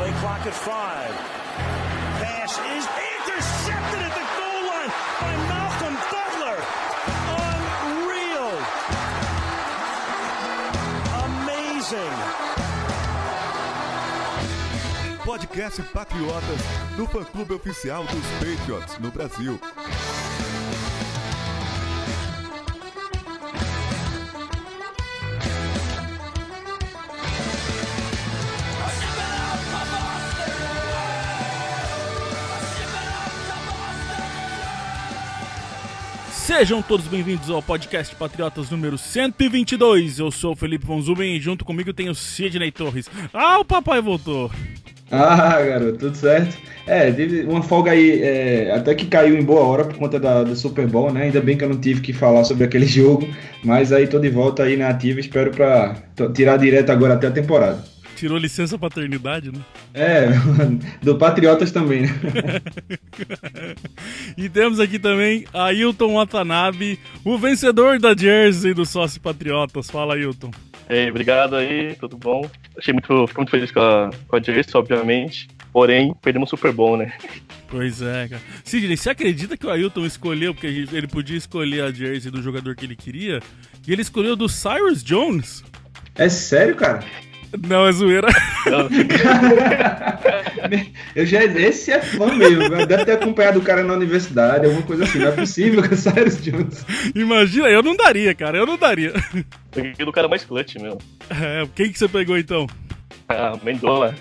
Play clock at 5. Pass is intercepted at the goal line by Malcolm Butler. Unreal. Amazing. Podcast Patriotas, do fã-clube oficial dos Patriots no Brasil. Sejam todos bem-vindos ao podcast Patriotas número 122. Eu sou o Felipe Von Zuben e junto comigo tem o Sidney Torres. Ah, o papai voltou. Ah, garoto, tudo certo. Teve uma folga aí, até que caiu em boa hora por conta do Super Bowl, né? Ainda bem que eu não tive que falar sobre aquele jogo, mas aí tô de volta aí na ativa, espero pra tirar direto agora até a temporada. Tirou licença paternidade, né? Do Patriotas também, né? E temos aqui também Ailton Watanabe, o vencedor da jersey do Sócio Patriotas. Fala, Ailton. Ei, obrigado aí, tudo bom? Fiquei muito feliz com a jersey, obviamente. Porém, perdemos o Super Bowl, né? Pois é, cara. Sidney, você acredita que o Ailton escolheu, porque ele podia escolher a jersey do jogador que ele queria, e ele escolheu do Cyrus Jones? É sério, cara? Não, é zoeira. Esse é fã mesmo, deve ter acompanhado o cara na universidade, alguma coisa assim, não é possível com o Cyrus Jones. Imagina, eu não daria, cara, eu não daria. Peguei do cara mais clutch, meu. Quem que você pegou então? Mendola.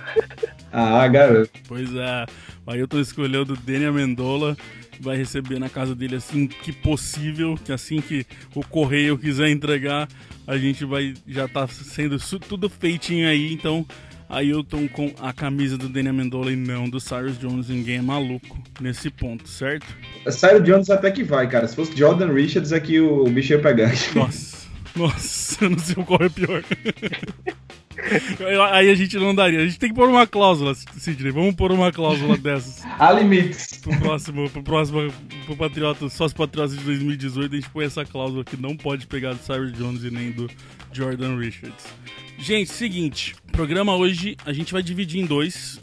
Ah, garoto. Pois é, o Ailton escolheu do Danny Amendola, vai receber na casa dele assim que possível, que assim que o correio quiser entregar, a gente vai já tá sendo tudo feitinho aí, então Ailton com a camisa do Danny Amendola e não do Cyrus Jones, ninguém é maluco nesse ponto, certo? Cyrus Jones até que vai, cara, se fosse Jordan Richards aqui o bicho ia pegar. Nossa, eu não sei qual é pior. Aí a gente não daria. A gente tem que pôr uma cláusula, Sidney. Vamos pôr uma cláusula dessas. Há limites. Pro Patriotas, Sócio Patriotas de 2018, a gente põe essa cláusula que não pode pegar do Cyrus Jones e nem do Jordan Richards. Gente, seguinte, o programa hoje a gente vai dividir em dois.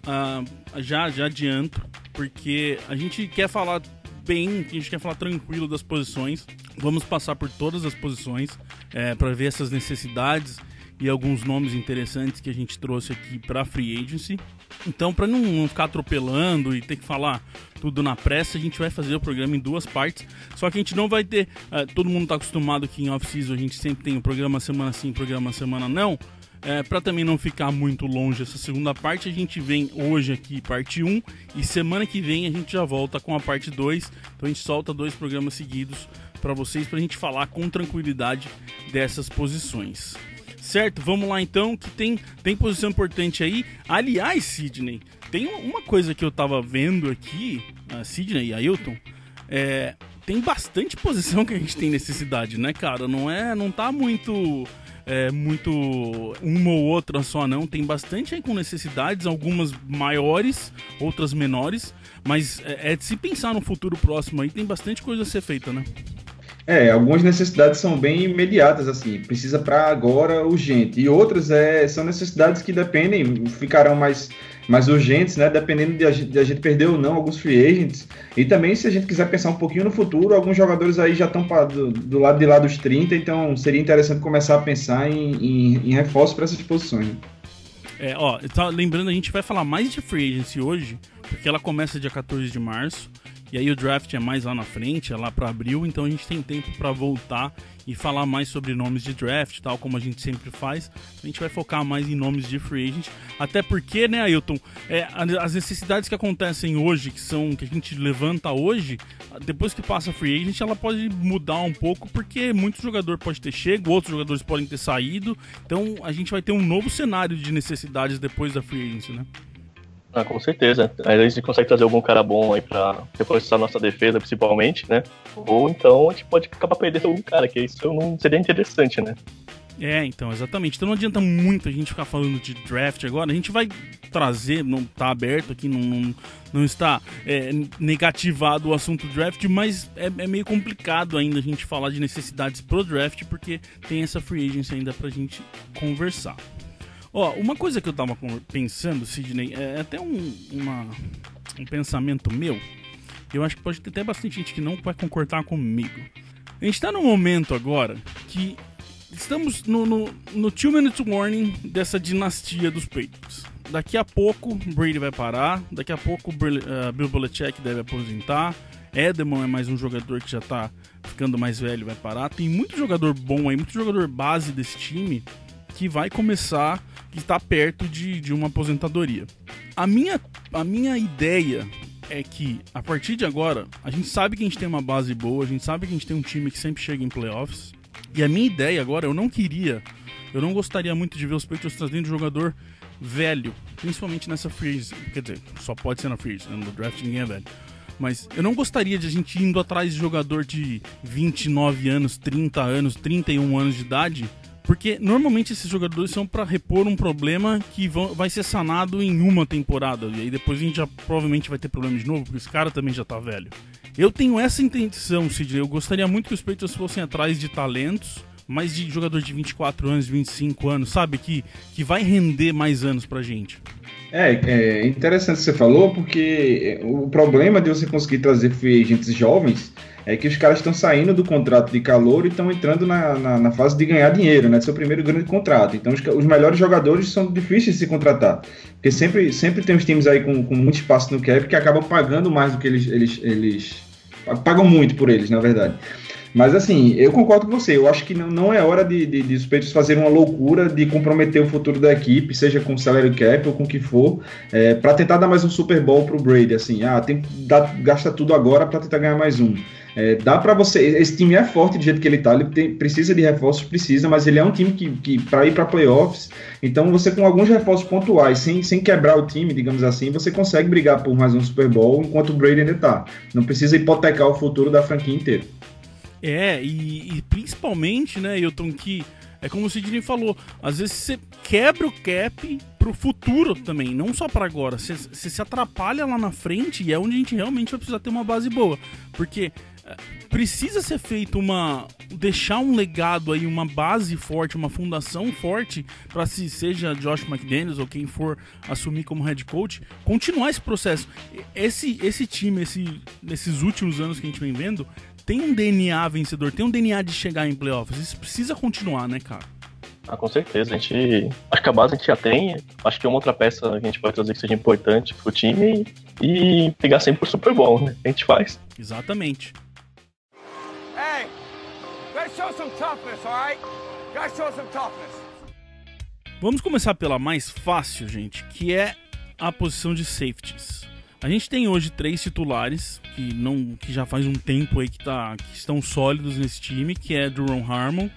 Já adianto, porque a gente quer falar bem, a gente quer falar tranquilo das posições. Vamos passar por todas as posições para ver essas necessidades e alguns nomes interessantes que a gente trouxe aqui para Free Agency. Então, para não ficar atropelando e ter que falar tudo na pressa, a gente vai fazer o programa em duas partes. Só que a gente não vai ter... todo mundo está acostumado que em off-season a gente sempre tem o programa semana sim, programa semana não. Para também não ficar muito longe essa segunda parte, a gente vem hoje aqui parte 1 e semana que vem a gente já volta com a parte 2. Então a gente solta 2 programas seguidos para vocês, para a gente falar com tranquilidade dessas posições. Certo? Vamos lá então, que tem posição importante aí. Aliás, Sidney, tem uma coisa que eu tava vendo aqui, Sidney e Ailton, tem bastante posição que a gente tem necessidade, né, cara? Não tá muito uma ou outra só, não. Tem bastante aí com necessidades, algumas maiores, outras menores, mas de se pensar no futuro próximo aí, tem bastante coisa a ser feita, né? Algumas necessidades são bem imediatas, assim, precisa para agora, urgente. E outras são necessidades que ficarão mais urgentes, né? Dependendo de a gente perder ou não alguns free agents. E também, se a gente quiser pensar um pouquinho no futuro, alguns jogadores aí já estão do lado de lá dos 30, então seria interessante começar a pensar em reforços para essas posições. Lembrando, a gente vai falar mais de free agency hoje, porque ela começa dia 14 de março. E aí o draft é mais lá na frente, é lá para abril, então a gente tem tempo para voltar e falar mais sobre nomes de draft, tal como a gente sempre faz. A gente vai focar mais em nomes de free agent, até porque, né, Ailton, as necessidades que acontecem hoje, que a gente levanta hoje, depois que passa a free agent, ela pode mudar um pouco, porque muito jogador pode ter chego, outros jogadores podem ter saído, então a gente vai ter um novo cenário de necessidades depois da free agency, né? Com certeza. Aí a gente consegue trazer algum cara bom aí pra reforçar nossa defesa, principalmente, né? Ou então a gente pode acabar perdendo algum cara, que isso não seria interessante, né? Então, exatamente. Então não adianta muito a gente ficar falando de draft agora. A gente vai trazer, não tá aberto aqui, não está negativado o assunto draft, mas é meio complicado ainda a gente falar de necessidades pro draft, porque tem essa free agency ainda pra gente conversar. Ó, uma coisa que eu tava pensando, Sidney, é até um pensamento meu, eu acho que pode ter até bastante gente que não vai concordar comigo. A gente tá num momento agora que estamos no 2 minute warning dessa dinastia dos Patriots. Daqui a pouco Brady vai parar, daqui a pouco Bill Belichick deve aposentar, Edelman é mais um jogador que já tá ficando mais velho, vai parar. Tem muito jogador bom aí, muito jogador base desse time que vai começar, que está perto de uma aposentadoria. A minha ideia é que, a partir de agora, a gente sabe que a gente tem uma base boa, a gente sabe que a gente tem um time que sempre chega em playoffs, e a minha ideia agora, eu não gostaria muito de ver os Patriots trazendo jogador velho, principalmente nessa free agency, quer dizer, só pode ser na free agency, no draft ninguém é velho. Mas eu não gostaria de a gente indo atrás de jogador de 29 anos, 30 anos, 31 anos de idade, porque normalmente esses jogadores são para repor um problema que vai ser sanado em uma temporada. E aí depois a gente já provavelmente vai ter problema de novo, porque esse cara também já tá velho. Eu tenho essa intenção, Sidney. Eu gostaria muito que os Patriots fossem atrás de talentos, mas de jogador de 24 anos, 25 anos, sabe? Que vai render mais anos pra gente. É interessante o que você falou, porque o problema de você conseguir trazer free agents jovens é que os caras estão saindo do contrato de calouro e estão entrando na fase de ganhar dinheiro, né? De seu primeiro grande contrato. Então os melhores jogadores são difíceis de se contratar, porque sempre tem uns times aí com muito espaço no cap que acabam pagando mais do que eles pagam muito por eles, na verdade. Mas assim, eu concordo com você, eu acho que não é hora de os Patriots fazerem uma loucura de comprometer o futuro da equipe, seja com salary cap ou com o que for, para tentar dar mais um Super Bowl pro Brady, assim, gasta tudo agora para tentar ganhar mais um. Dá para você, esse time é forte do jeito que ele tá, precisa de reforços, mas ele é um time que para ir para playoffs, então você com alguns reforços pontuais, sem quebrar o time, digamos assim, você consegue brigar por mais um Super Bowl enquanto o Brady ainda tá. Não precisa hipotecar o futuro da franquia inteira. E principalmente, né, Hilton, que é como o Sidney falou, às vezes você quebra o cap pro futuro também, não só para agora. Você se atrapalha lá na frente e é onde a gente realmente vai precisar ter uma base boa. Porque precisa ser feito deixar um legado aí, uma base forte, uma fundação forte para, se seja Josh McDaniels ou quem for assumir como head coach, continuar esse processo. Esse time, nesses últimos anos que a gente vem vendo, tem um DNA vencedor, tem um DNA de chegar em playoffs. Isso precisa continuar, né, cara? Com certeza. Acho que a base a gente já tem. Acho que uma outra peça que a gente pode trazer que seja importante pro time e pegar sempre pro Super Bowl, né? A gente faz. Exatamente. Hey, let's show some toughness, all right? Let's show some toughness. Vamos começar pela mais fácil, gente, que é a posição de safeties. A gente tem hoje 3 titulares que já faz um tempo aí que estão sólidos nesse time, que é Duron Harmon,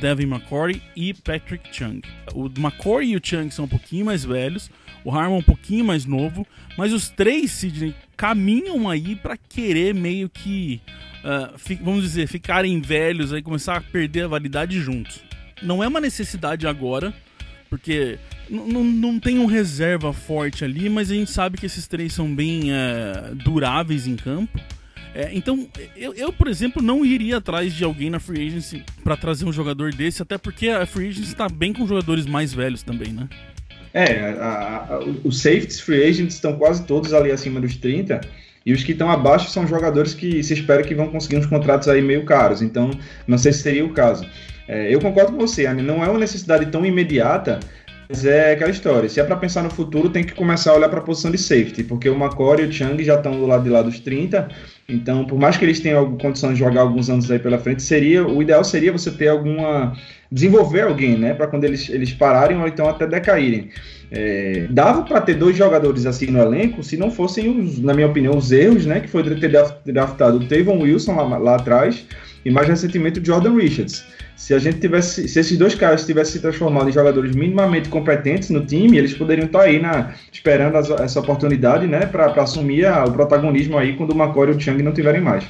Devin McCourty e Patrick Chung. O McCourty e o Chung são um pouquinho mais velhos, o Harmon um pouquinho mais novo, mas os 3, Sidney, caminham aí para querer meio que, vamos dizer, ficarem velhos aí, começar a perder a validade juntos. Não é uma necessidade agora, porque não tem um reserva forte ali, mas a gente sabe que esses 3 são bem duráveis em campo. Então, eu, por exemplo, não iria atrás de alguém na Free Agency para trazer um jogador desse, até porque a Free Agency está bem com jogadores mais velhos também, né? Os safeties Free Agents estão quase todos ali acima dos 30, e os que estão abaixo são jogadores que se espera que vão conseguir uns contratos aí meio caros, então não sei se seria o caso. Eu concordo com você, Anny, não é uma necessidade tão imediata, mas é aquela história, se é para pensar no futuro, tem que começar a olhar para a posição de safety, porque o McCourty e o Chung já estão do lado de lá dos 30, então por mais que eles tenham condição de jogar alguns anos aí pela frente, o ideal seria você ter desenvolver alguém, né, para quando eles pararem ou então até decaírem. Dava para ter 2 jogadores assim no elenco, se não fossem, na minha opinião, os erros, né, que foi ter draftado o Tavon Wilson lá atrás, e mais recentemente o Jordan Richards. Se esses 2 caras tivessem se transformado em jogadores minimamente competentes no time, eles poderiam estar aí esperando essa oportunidade, né, para assumir o protagonismo aí quando o McCourty e o Chung não tiverem mais.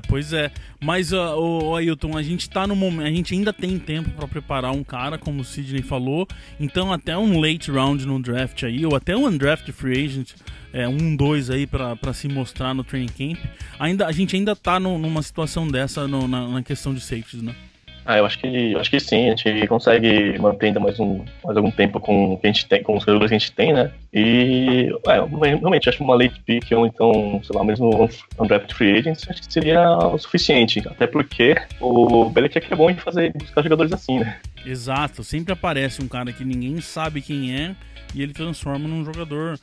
Pois é. Mas, Ailton, a gente tá no momento, a gente ainda tem tempo para preparar um cara, como o Sidney falou, então até um late round no draft aí, ou até um undrafted free agent, 1-2 aí para se mostrar no training camp. A gente ainda tá numa situação dessa na questão de safeties, né? Eu acho que sim, a gente consegue manter ainda mais algum tempo com o que a gente tem, com os jogadores que a gente tem, né? E realmente acho que uma late pick ou então, sei lá, mesmo um draft free agent, acho que seria o suficiente. Até porque o Belichick é bom em buscar jogadores assim, né? Exato, sempre aparece um cara que ninguém sabe quem é e ele transforma num jogador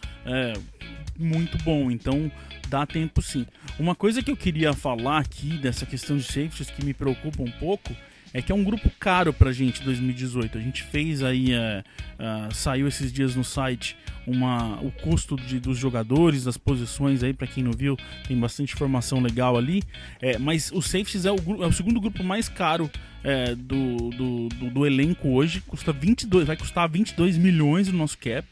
muito bom, então dá tempo sim. Uma coisa que eu queria falar aqui dessa questão de safeties que me preocupa um pouco é que é um grupo caro pra gente em 2018. A gente fez aí, saiu esses dias no site o custo dos jogadores, das posições aí, pra quem não viu, tem bastante informação legal ali. Mas o safeties é o segundo grupo mais caro do elenco hoje, vai custar 22 milhões no nosso cap.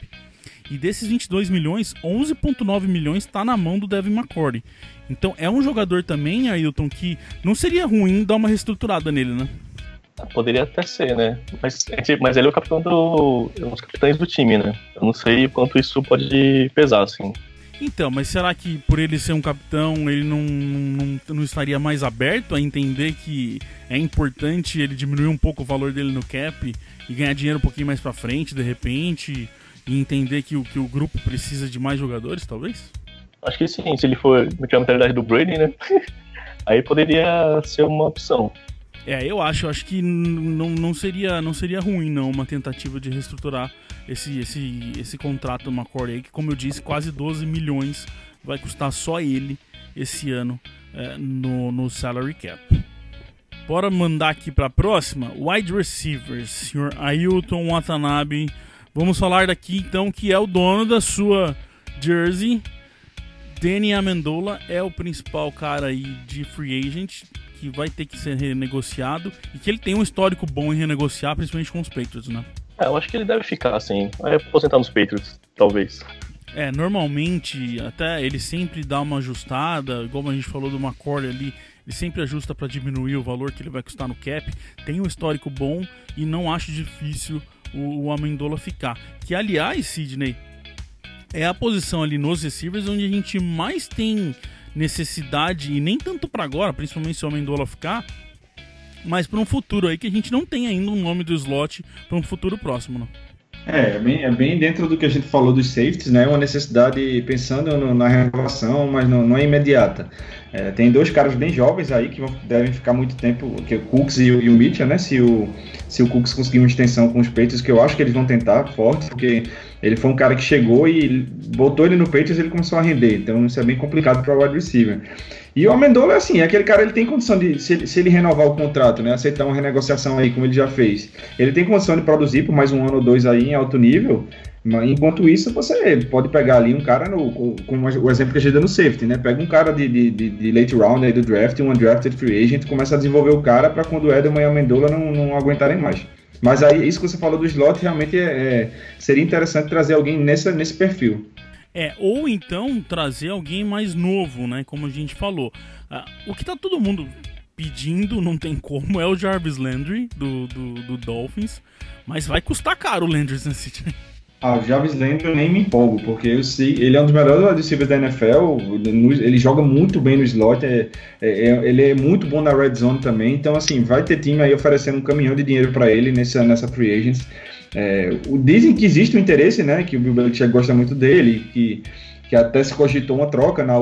E desses 22 milhões, 11,9 milhões está na mão do Devin McCourty. Então é um jogador também, Ailton, que não seria ruim dar uma reestruturada nele, né? Poderia até ser, né? Mas ele é o capitão os capitães do time, né? Eu não sei quanto isso pode pesar, assim. Então, mas será que por ele ser um capitão, ele não estaria mais aberto a entender que é importante ele diminuir um pouco o valor dele no cap e ganhar dinheiro um pouquinho mais pra frente, de repente, e entender que o grupo precisa de mais jogadores, talvez? Acho que sim, se ele for naquela mentalidade do Brady, né? Aí poderia ser uma opção. Eu acho que não seria ruim, não, uma tentativa de reestruturar esse contrato do McCourty aí, que, como eu disse, quase 12 milhões vai custar só ele esse ano no salary cap. Bora mandar aqui para a próxima, wide receivers, senhor Ailton Watanabe. Vamos falar daqui, então, que é o dono da sua jersey. Danny Amendola é o principal cara aí de free agent, que vai ter que ser renegociado e que ele tem um histórico bom em renegociar, principalmente com os Patriots, né? Eu acho que ele deve ficar assim, vai aposentar nos Patriots, talvez. Normalmente, até ele sempre dá uma ajustada, igual a gente falou do McCourty ali, ele sempre ajusta para diminuir o valor que ele vai custar no cap, tem um histórico bom e não acho difícil o Amendola ficar. Que, aliás, Sidney, é a posição ali nos receivers onde a gente mais tem necessidade, e nem tanto para agora, principalmente se o Amendola ficar, mas para um futuro aí que a gente não tem ainda um nome do slot para um futuro próximo, né? É bem dentro do que a gente falou dos safeties, né? Uma necessidade pensando na renovação, mas não é imediata. Tem dois caras bem jovens aí que devem ficar muito tempo, que é o Cooks e o Mitchell, né? Se o Cooks conseguir uma extensão com os Patriots, que eu acho que eles vão tentar forte, porque ele foi um cara que chegou e botou ele no Patriots e ele começou a render. Então isso é bem complicado para o wide receiver. E o Amendola é assim, aquele cara, ele tem condição de, se ele renovar o contrato, né, aceitar uma renegociação aí, como ele já fez, ele tem condição de produzir por mais um ano ou dois aí em alto nível, mas enquanto isso você pode pegar ali um cara, como o exemplo que a gente deu no safety, né, pega um cara de late round aí do draft, um undrafted free agent, começa a desenvolver o cara para quando o Edelman e o Amendola não aguentarem mais. Mas aí, isso que você falou do slot, realmente seria interessante trazer alguém nesse perfil. Ou então trazer alguém mais novo, né? Como a gente falou. O que tá todo mundo pedindo, não tem como, é o Jarvis Landry, do Dolphins. Mas vai custar caro o Landry nesse time. O Jarvis Landry eu nem me empolgo, porque eu sei, ele é um dos melhores receivers da NFL, ele joga muito bem no slot, ele é muito bom na red zone também, então assim, vai ter time aí oferecendo um caminhão de dinheiro para ele nessa free agents. Dizem que existe um interesse, né, que o Bill Belichick gosta muito dele, que até se cogitou uma troca no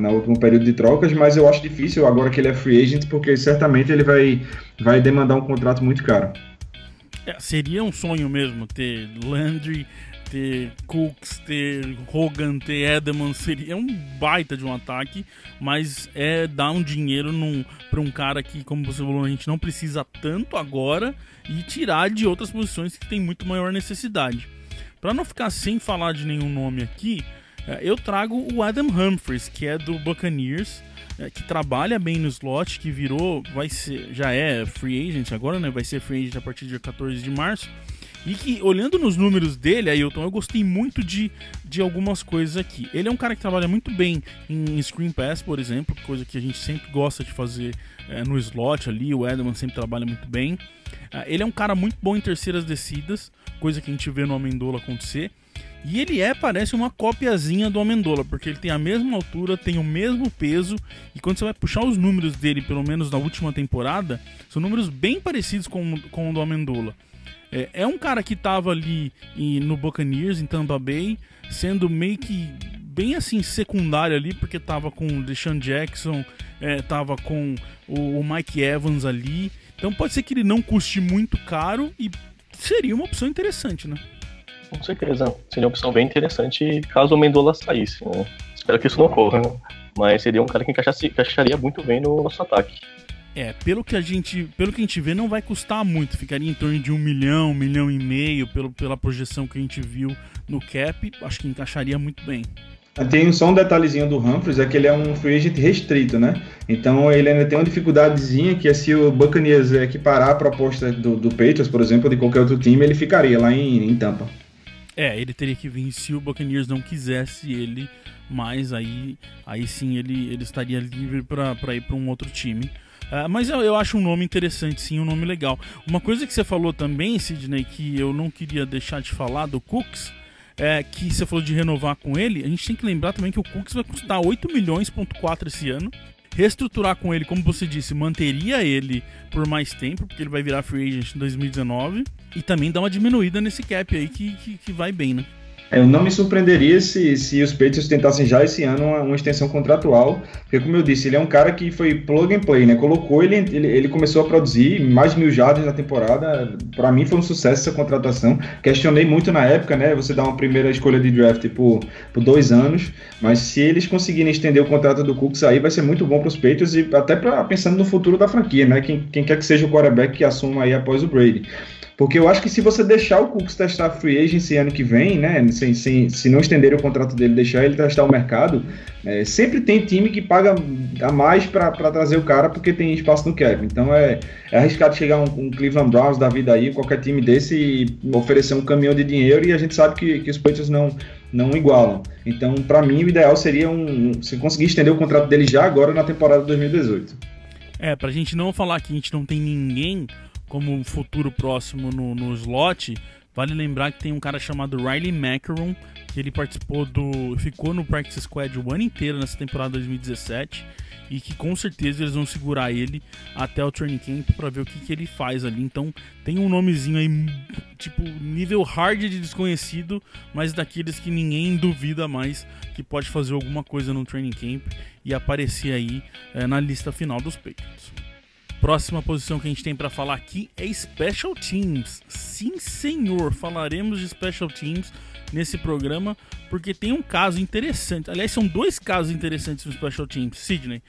último período de trocas, mas eu acho difícil agora que ele é free agent, porque certamente ele vai demandar um contrato muito caro. Seria um sonho mesmo ter Landry, ter Cooks, ter Hogan, ter Edelman, seria um baita de um ataque, mas dar um dinheiro para um cara que, como você falou, a gente não precisa tanto agora e tirar de outras posições que tem muito maior necessidade. Para não ficar sem falar de nenhum nome aqui, eu trago o Adam Humphries, que é do Buccaneers, que trabalha bem no slot, que já é free agent agora, né? Vai ser free agent a partir do dia 14 de março. E que, olhando nos números dele, Ailton, eu gostei muito de algumas coisas aqui. Ele é um cara que trabalha muito bem em screen pass, por exemplo, coisa que a gente sempre gosta de fazer no slot ali. O Edelman sempre trabalha muito bem. Ele é um cara muito bom em terceiras descidas, coisa que a gente vê no Amendola acontecer. E ele parece uma copiazinha do Amendola, porque ele tem a mesma altura, tem o mesmo peso, e quando você vai puxar os números dele, pelo menos na última temporada, são números bem parecidos com o do Amendola. É um cara que tava ali no Buccaneers, em Tampa Bay, sendo meio que bem assim secundário ali, porque tava com o Deshaun Jackson, tava com o Mike Evans ali. Então pode ser que ele não custe muito caro e seria uma opção interessante, né? Com certeza, seria uma opção bem interessante caso o Amendola saísse, né? Espero que isso não ocorra, né? Mas seria um cara que encaixaria muito bem no nosso ataque. Pelo que a gente vê, não vai custar muito. Ficaria em torno de 1 milhão, 1,5 milhão, pela projeção que a gente viu no cap. Acho que encaixaria muito bem. Tem só um detalhezinho do Humphries, é que ele é um free agent restrito, né? Então ele ainda tem uma dificuldadezinha, que é se o Buccaneers equiparar a proposta do Patriots, por exemplo, ou de qualquer outro time, ele ficaria lá em Tampa. Ele teria que vir se o Buccaneers não quisesse ele, mas aí sim ele estaria livre para ir para um outro time. Mas eu acho um nome interessante, sim, um nome legal. Uma coisa que você falou também, Sidney, que eu não queria deixar de falar do Cooks, que você falou de renovar com ele, a gente tem que lembrar também que o Cooks vai custar 8,4 milhões esse ano. Reestruturar com ele, como você disse, manteria ele por mais tempo, porque ele vai virar free agent em 2019, e também dá uma diminuída nesse cap aí que vai bem, né? Eu não me surpreenderia se os Patriots tentassem já esse ano uma extensão contratual, porque, como eu disse, ele é um cara que foi plug and play, né? Colocou ele começou a produzir mais de 1.000 jardas na temporada. Para mim foi um sucesso essa contratação. Questionei muito na época, né? Você dá uma primeira escolha de draft por 2 anos, mas se eles conseguirem estender o contrato do Cooks aí, vai ser muito bom para os Patriots e até pensando no futuro da franquia, né? Quem quer que seja o quarterback que assuma aí após o Brady. Porque eu acho que se você deixar o Cooks testar free agency ano que vem, né, se não estender o contrato dele, deixar ele testar o mercado, sempre tem time que paga a mais para trazer o cara porque tem espaço no cap. Então é arriscado chegar um Cleveland Browns da vida aí, qualquer time desse, e oferecer um caminhão de dinheiro, e a gente sabe que os Patriots não igualam. Então, para mim, o ideal seria se conseguir estender o contrato dele já agora na temporada de 2018. Pra gente não falar que a gente não tem ninguém como um futuro próximo no slot, vale lembrar que tem um cara chamado Riley Macaron, que ele ficou no practice squad o ano inteiro nessa temporada 2017, e que com certeza eles vão segurar ele até o training camp para ver o que ele faz ali. Então tem um nomezinho aí, tipo, nível hard de desconhecido, mas daqueles que ninguém duvida mais que pode fazer alguma coisa no training camp e aparecer aí na lista final dos Patriots. Próxima posição que a gente tem para falar aqui é Special Teams. Sim, senhor, falaremos de Special Teams nesse programa, porque tem um caso interessante. Aliás, são 2 casos interessantes no Special Teams. Sidney,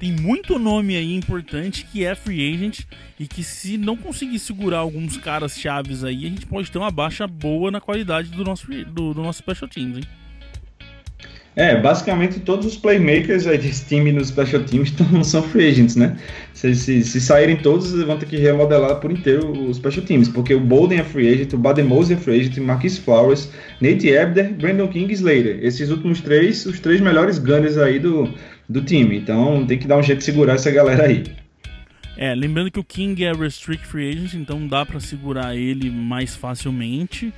tem muito nome aí importante que é free agent e que, se não conseguir segurar alguns caras chaves aí, a gente pode ter uma baixa boa na qualidade do nosso Special Teams, hein? Basicamente todos os playmakers aí desse time nos Special Teams são free agents, né? Se saírem todos, vão ter que remodelar por inteiro os Special Teams, porque o Bolden é free agent, o Bademose é free agent, Marquise Flowers, Nate Abder, Brandon King e Slater. Esses últimos 3, os 3 melhores gunners aí do time. Então tem que dar um jeito de segurar essa galera aí. Lembrando que o King é restrict free agent, então dá pra segurar ele mais facilmente.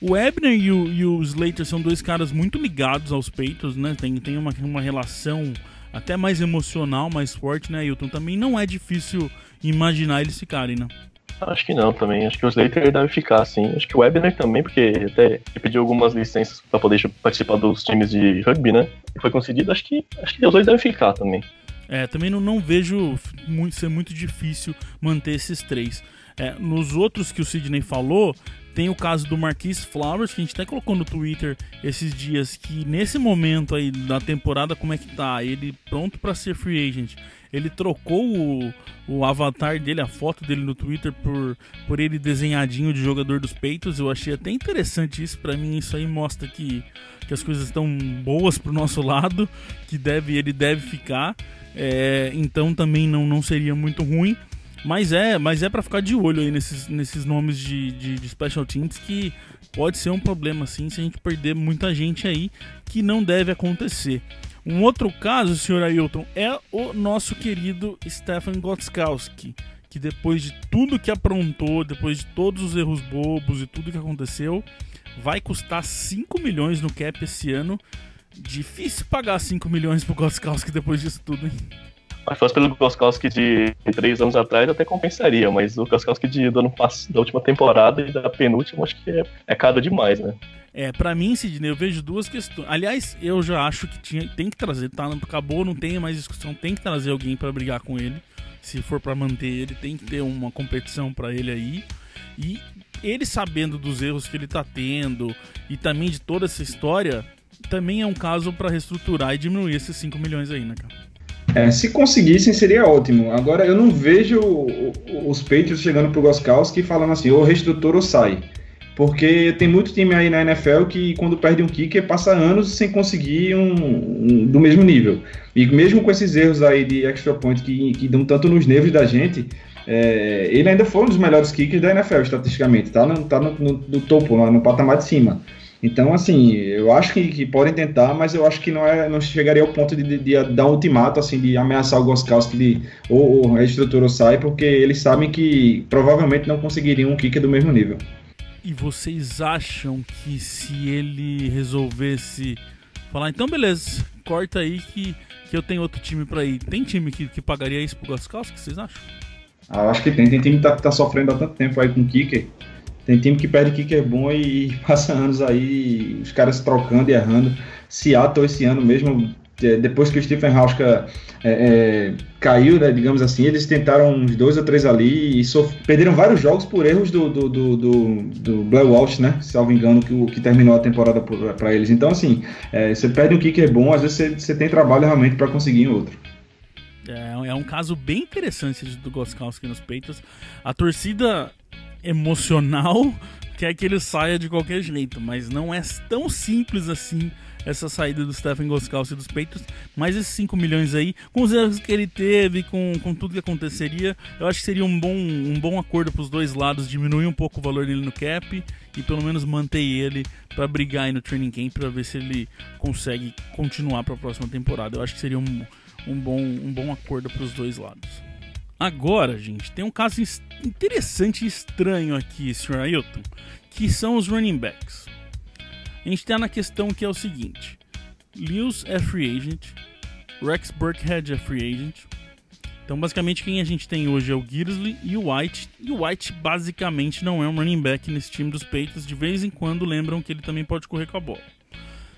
O Abner e o Slater são 2 caras muito ligados aos Patriots, né? Tem uma relação até mais emocional, mais forte, né, Ailton? Também não é difícil imaginar eles ficarem, né? Acho que não também. Acho que o Slater deve ficar, sim. Acho que o Abner também, porque até ele pediu algumas licenças para poder participar dos times de rugby, né? E foi concedido. Acho que os 2 devem ficar também. Também não vejo ser muito difícil manter esses 3. Nos outros que o Sidney falou, tem o caso do Marquise Flowers, que a gente até colocou no Twitter esses dias, que nesse momento aí da temporada, como é que tá? Ele pronto para ser free agent. Ele trocou o avatar dele, a foto dele no Twitter, por ele desenhadinho de jogador dos Patriots. Eu achei até interessante isso. Pra mim, isso aí mostra que as coisas estão boas pro nosso lado, que ele deve ficar. Então também não seria muito ruim. Mas é para ficar de olho aí nesses nomes de Special Teams, que pode ser um problema, sim, se a gente perder muita gente aí, que não deve acontecer. Um outro caso, senhor Ailton, é o nosso querido Stephen Gostkowski, que depois de tudo que aprontou, depois de todos os erros bobos e tudo que aconteceu, vai custar 5 milhões no cap esse ano. Difícil pagar 5 milhões pro Gostkowski depois disso tudo, hein? Mas se fosse pelo Gostkowski de 3 anos atrás, até compensaria, mas o Gostkowski da última temporada e da penúltima, acho que é caro demais, né? Pra mim, Sidney, eu vejo duas questões. Aliás, eu já acho que tem que trazer, tá? Acabou, não tem mais discussão, tem que trazer alguém pra brigar com ele. Se for pra manter ele, tem que ter uma competição pra ele aí. E ele sabendo dos erros que ele tá tendo e também de toda essa história, também é um caso pra reestruturar e diminuir esses 5 milhões aí, né, cara? Se conseguissem, seria ótimo. Agora, eu não vejo os Patriots chegando pro Gostkowski falando assim, ou reestrutura ou sai. Porque tem muito time aí na NFL que quando perde um kicker passa anos sem conseguir do mesmo nível. E mesmo com esses erros aí de extra point que dão tanto nos nervos da gente, ele ainda foi um dos melhores kickers da NFL estatisticamente. Tá no topo, no patamar de cima. Então, assim, eu acho que podem tentar, mas eu acho que não chegaria ao ponto de dar um ultimato, assim, de ameaçar o Gostkowski ou reestrutura ou sai, porque eles sabem que provavelmente não conseguiriam um kicker do mesmo nível. E vocês acham que se ele resolvesse falar, então beleza, corta aí que eu tenho outro time pra ir, tem time que pagaria isso pro Gostkowski, vocês acham? Eu acho que tem time que tá sofrendo há tanto tempo aí com kicker. Tem time que perde kicker bom e passa anos aí, os caras trocando e errando. Seattle esse ano mesmo, depois que o Stephen Hauschka caiu, né, digamos assim, eles tentaram uns 2 ou 3 ali e perderam vários jogos por erros do Blair Walsh, né, se salvo engano, que terminou a temporada para eles. Então, assim, você perde um kicker bom, às vezes você tem trabalho realmente para conseguir outro. É um caso bem interessante do Gostkowski nos Patriots. A torcida emocional quer que ele saia de qualquer jeito, mas não é tão simples assim essa saída do Stephen Gostkowski dos Patriots. Mas esses 5 milhões aí, com os erros que ele teve, com tudo que aconteceria, eu acho que seria um bom acordo para os dois lados, diminuir um pouco o valor dele no cap e pelo menos manter ele para brigar aí no training camp, para ver se ele consegue continuar para a próxima temporada. Eu acho que seria um bom acordo para os dois lados. Agora, gente, tem um caso interessante e estranho aqui, Sr. Ailton, que são os running backs. A gente tá na questão que é o seguinte: Lewis é free agent, Rex Burkhead é free agent. Então, basicamente, quem a gente tem hoje é o Gillislee e o White. E o White, basicamente, não é um running back nesse time dos Patriots. De vez em quando lembram que ele também pode correr com a bola.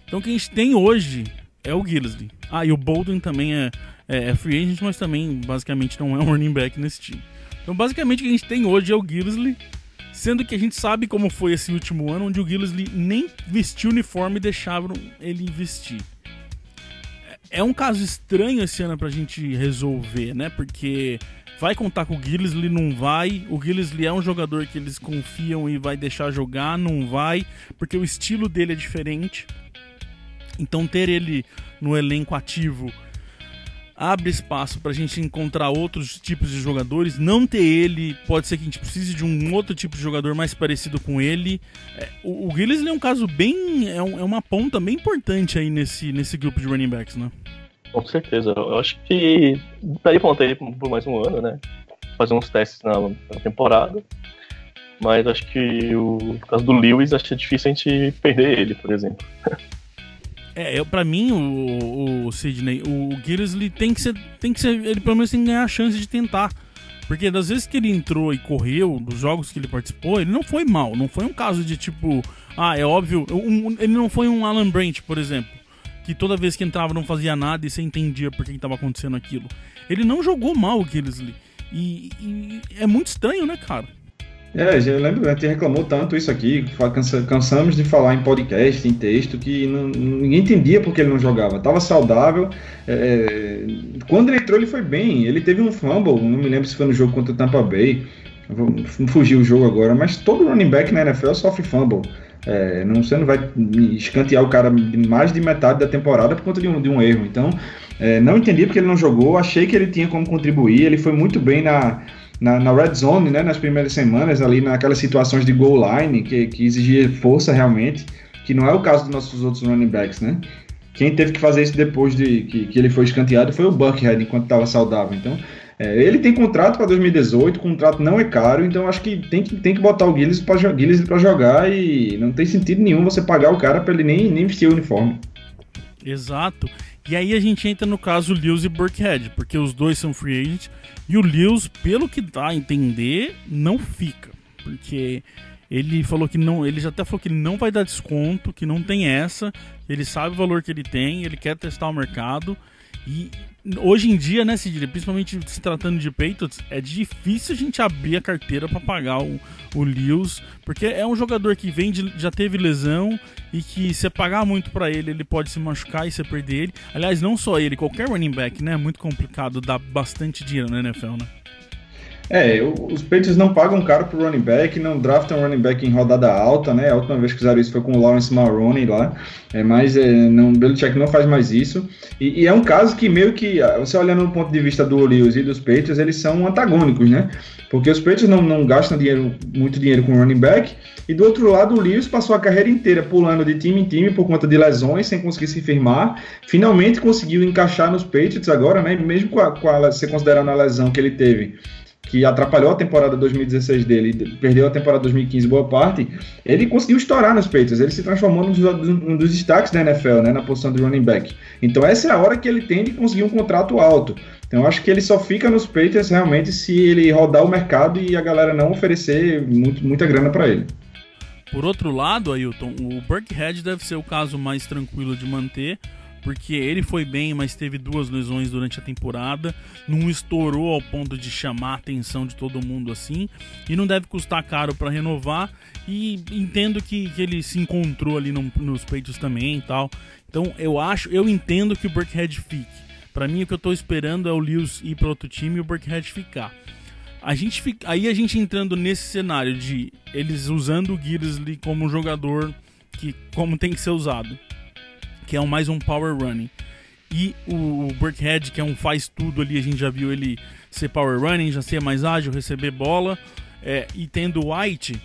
Então, o que a gente tem hoje é o Gillislee. E o Bolden também é free agent, mas também, basicamente, não é um running back nesse time. Então, basicamente, o que a gente tem hoje é o Gillislee, sendo que a gente sabe como foi esse último ano, onde o Gillislee nem vestiu o uniforme e deixavam ele vestir. É um caso estranho esse ano pra gente resolver, né? Porque vai contar com o Gillislee, não vai. O Gillislee é um jogador que eles confiam e vai deixar jogar, não vai, porque o estilo dele é diferente. Então ter ele no elenco ativo abre espaço pra gente encontrar outros tipos de jogadores. Não ter ele, pode ser que a gente precise de um outro tipo de jogador mais parecido com ele. O Gillislee é um caso bem... É uma ponta bem importante aí nesse grupo de running backs, né? Com certeza. Eu acho que daí pra manter ele por mais um ano, né? Fazer uns testes na temporada. Mas acho que no caso do Lewis, acho que é difícil a gente perder ele, por exemplo. Pra mim, o Sidney, o Gillislee tem que ser, ele pelo menos tem que ganhar a chance de tentar. Porque das vezes que ele entrou e correu, dos jogos que ele participou, ele não foi mal. Não foi um caso de tipo, é óbvio, ele não foi um Alan Branch, por exemplo, que toda vez que entrava não fazia nada e você entendia por que estava acontecendo aquilo. Ele não jogou mal, o Gillislee. E é muito estranho, né, cara? Eu lembro, a gente reclamou tanto isso aqui, cansamos de falar em podcast, em texto, que ninguém entendia porque ele não jogava. Tava saudável, quando ele entrou ele foi bem, ele teve um fumble, não me lembro se foi no jogo contra o Tampa Bay, fugiu o jogo agora, mas todo running back na NFL sofre fumble. Você não vai escantear o cara mais de metade da temporada por conta de um erro. Então, não entendi porque ele não jogou, achei que ele tinha como contribuir, ele foi muito bem na red zone, né, nas primeiras semanas, ali naquelas situações de goal line, que exigia força realmente, que não é o caso dos nossos outros running backs, né? Quem teve que fazer isso depois de que ele foi escanteado foi o Burkhead, enquanto estava saudável. Então, Ele tem contrato para 2018, o contrato não é caro, então acho que tem que botar o Gilles para jogar e não tem sentido nenhum você pagar o cara para ele nem vestir o uniforme. Exato. E aí a gente entra no caso Lewis e Burkhead, porque os dois são free agent e o Lewis, pelo que dá a entender, não fica, porque ele falou que não, ele já até falou que não vai dar desconto, que não tem essa, ele sabe o valor que ele tem, ele quer testar o mercado. E hoje em dia, né, Sidney, principalmente se tratando de Patriots, é difícil a gente abrir a carteira para pagar o Lewis, porque é um jogador que já teve lesão e que se pagar muito para ele pode se machucar e você perder ele. Aliás, não só ele, qualquer running back, né, é muito complicado, dá bastante dinheiro na NFL, né? Os Patriots não pagam caro pro running back, não draftam running back em rodada alta, né? A última vez que fizeram isso foi com o Lawrence Maroney lá, mas o Belichick não faz mais isso. E é um caso que meio que, você olhando no ponto de vista do Lewis e dos Patriots, eles são antagônicos, né? Porque os Patriots não gastam muito dinheiro com running back, e do outro lado o Lewis passou a carreira inteira pulando de time em time por conta de lesões, sem conseguir se firmar. Finalmente conseguiu encaixar nos Patriots agora, né? Mesmo se considerando a lesão que ele teve, que atrapalhou a temporada 2016 dele, perdeu a temporada 2015 boa parte, ele conseguiu estourar nos Patriots, ele se transformou num dos destaques da NFL, né, na posição de running back. Então essa é a hora que ele tem de conseguir um contrato alto. Então eu acho que ele só fica nos Patriots realmente se ele rodar o mercado e a galera não oferecer muita grana para ele. Por outro lado, Ailton, o Burkhead deve ser o caso mais tranquilo de manter, porque ele foi bem, mas teve 2 lesões durante a temporada, não estourou ao ponto de chamar a atenção de todo mundo assim, e não deve custar caro para renovar, e entendo que ele se encontrou ali nos Patriots também e tal. Então eu entendo que o Burkhead fique. Para mim o que eu tô esperando é o Lewis ir para outro time e o Burkhead ficar. Aí a gente entrando nesse cenário de eles usando o Gillislee como um jogador como tem que ser usado, que é mais um power running, e o Burkhead, que é um faz tudo ali, a gente já viu ele ser power running, já ser mais ágil, receber bola, e tendo o White,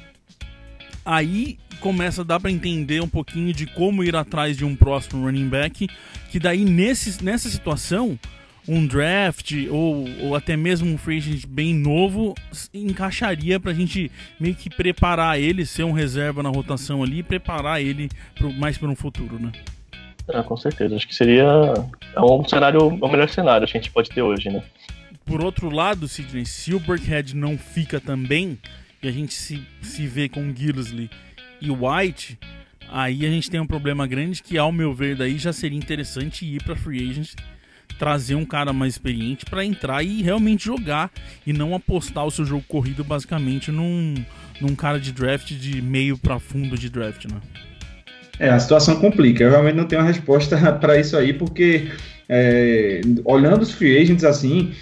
aí começa a dar para entender um pouquinho de como ir atrás de um próximo running back, que daí nessa situação um draft ou até mesmo um free agent bem novo encaixaria pra gente meio que preparar ele, ser um reserva na rotação ali e preparar ele mais para um futuro, né? Com certeza, acho que seria o melhor cenário que a gente pode ter hoje, né? Por outro lado, Sidney, se o Burkhead não fica também e a gente se vê com o Gillislee e o White, aí a gente tem um problema grande que, ao meu ver, daí já seria interessante ir para free agent, trazer um cara mais experiente para entrar e realmente jogar e não apostar o seu jogo corrido basicamente num cara de draft de meio para fundo de draft, né? A situação complica. Eu realmente não tenho uma resposta para isso aí, porque olhando os free agents assim,